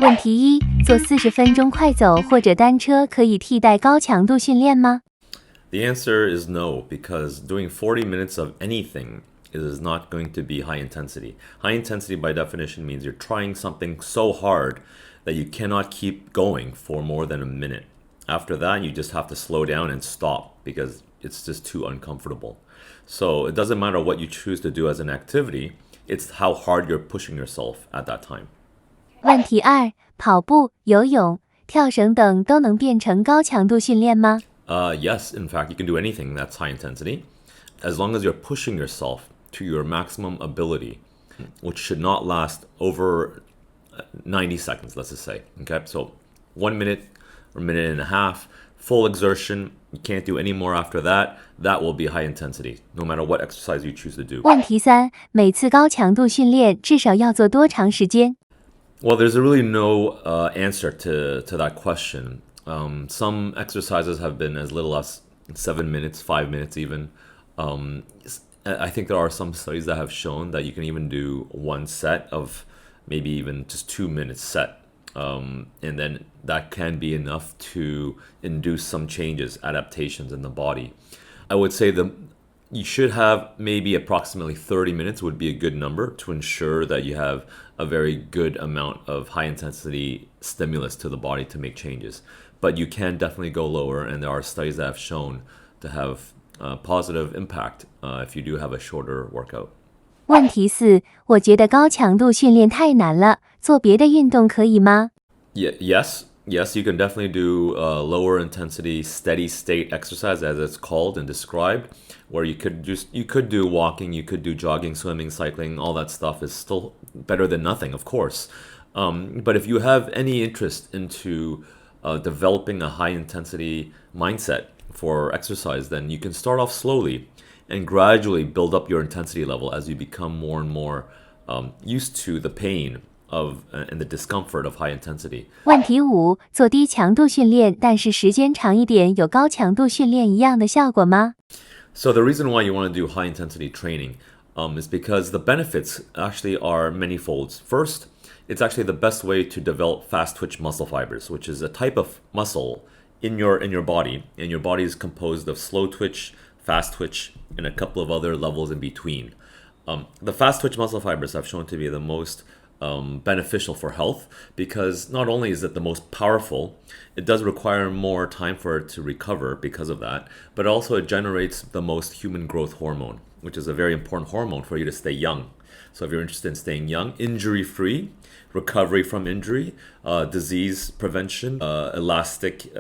问题一：做40分钟快走或者单车可以替代高强度训练吗？ The answer is no, because doing 40 minutes of anything is not going to be high intensity. High intensity, by definition, means you're trying something so hard that you cannot keep going for more than a minute. After that, you just have to slow down and stop because it's just too uncomfortable. So it doesn't matter what you choose to do as an activity, it's how hard you're pushing yourself at that time. 问题二：跑步、游泳、跳绳等都能变成高强度训练吗？ Yes, in fact, you can do anything that's high intensity as long as you're pushing yourself to your maximum ability, which should not last over 90 seconds, let's just say. Okay, so 1 minute or minute and a half, full exertion. You can't do any more after that. That will be high intensity, no matter what exercise you choose to do. 问题三：每次高强度训练至少要做多长时间？ Well, there's really no answer to that question. Some exercises have been as little as 7 minutes, 5 minutes even. I think there are some studies that have shown that you can even do one set of maybe even just 2 minutes set. And then that can be enough to induce some changes, adaptations in the body. I would say you should have maybe approximately 30 minutes would be a good number to ensure that you have a very good amount of high intensity stimulus to the body to make changes. But you can definitely go lower, and there are studies that have shown to have positive impact if you do have a shorter workout. 问题四：我觉得高强度训练太难了，做别的运动可以吗？ Yes, you can definitely do lower intensity, steady state exercise, as it's called and described, where you could do walking, you could do jogging, swimming, cycling. All that stuff is still better than nothing, of course. But if you have any interest into developing a high intensity mindset for exercise, then you can start off slowly and gradually build up your intensity level as you become more and more used to the pain and the discomfort of high intensity. 问题五：做低强度训练，但是时间长一点，有高强度训练一样的效果吗？ So the reason why you want to do high intensity training is because the benefits actually are many-folds. First, it's actually the best way to develop fast twitch muscle fibers, which is a type of muscle in your body, and your body is composed of slow twitch, fast twitch, and a couple of other levels in between. The fast twitch muscle fibers have shown to be the most beneficial for health because not only is it the most powerful, it does require more time for it to recover because of that, but also it generates the most human growth hormone, which is a very important hormone for you to stay young. So if you're interested in staying young, injury-free, recovery from injury, disease prevention, elastic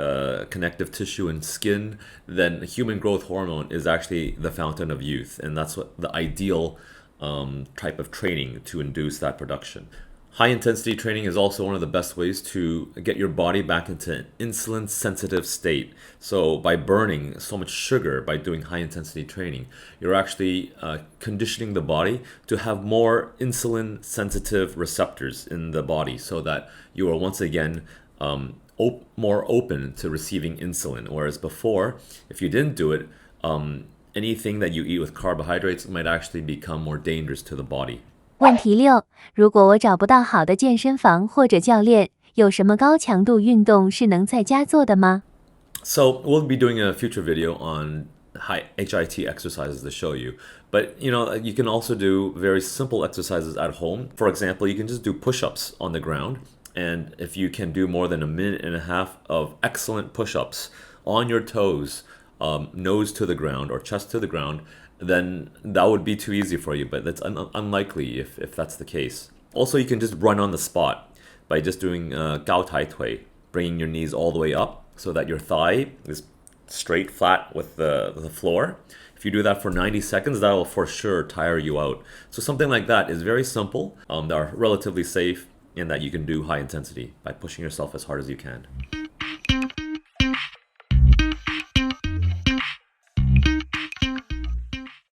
connective tissue and skin, then human growth hormone is actually the fountain of youth, and that's what the ideal type of training to induce that production. High intensity training is also one of the best ways to get your body back into an insulin sensitive state. So by burning so much sugar by doing high intensity training, you're actually conditioning the body to have more insulin sensitive receptors in the body so that you are once again more open to receiving insulin. Whereas before, if you didn't do it, anything that you eat with carbohydrates might actually become more dangerous to the body. 问题六：如果我找不到好的健身房或者教练，有什么高强度运动是能在家做的吗？ So we'll be doing a future video on high HIT exercises to show you. But you can also do very simple exercises at home. For example, you can just do push-ups on the ground. And if you can do more than a minute and a half of excellent push-ups on your toes, nose to the ground or chest to the ground, then that would be too easy for you, but that's unlikely if that's the case. Also, you can just run on the spot by just doing gao tai tui, bringing your knees all the way up so that your thigh is straight, flat with the floor. If you do that for 90 seconds, that will for sure tire you out. So something like that is very simple, that are relatively safe, and that you can do high intensity by pushing yourself as hard as you can.